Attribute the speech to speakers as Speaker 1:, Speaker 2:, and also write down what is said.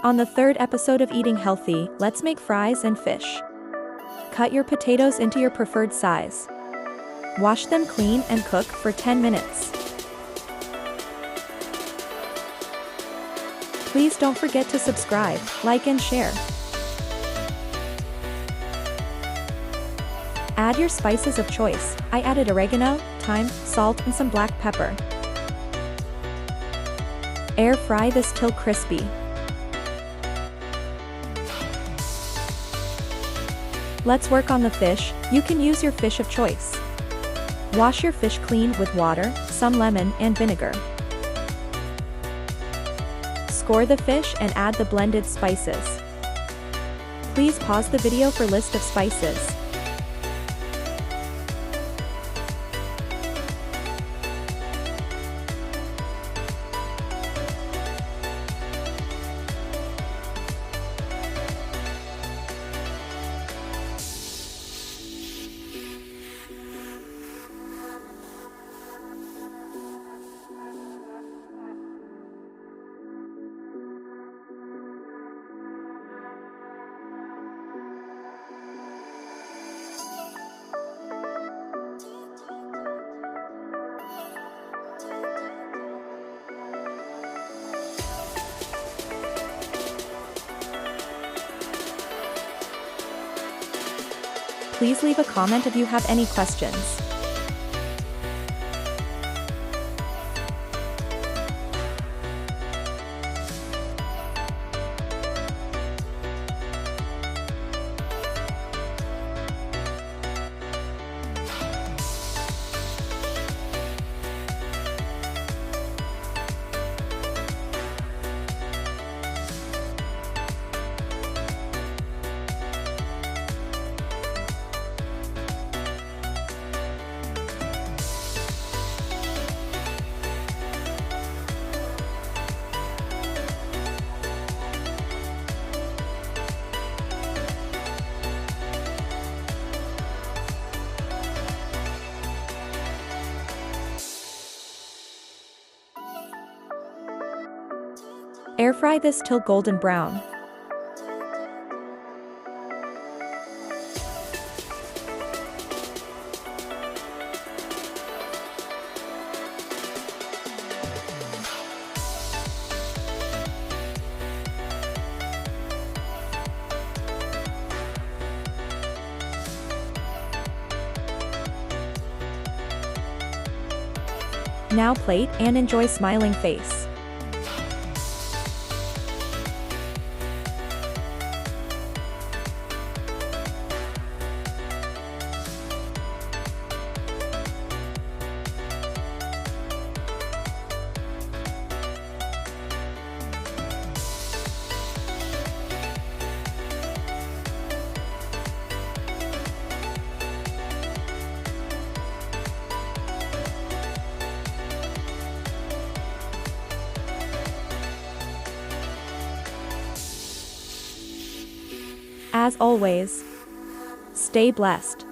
Speaker 1: On the third episode of Eating Healthy, let's make fries and fish. Cut your potatoes into your preferred size. Wash them clean and cook for 10 minutes. Please don't forget to subscribe, like and share. Add your spices of choice. I added oregano, thyme, salt and some black pepper. Air fry this till crispy. Let's work on the fish. You can use your fish of choice. Wash your fish clean with water, some lemon and vinegar. Score the fish and add the blended spices. Please pause the video for list of spices. Please leave a comment if you have any questions. Air fry this till golden brown. Now plate and enjoy smiling face. As always, stay blessed.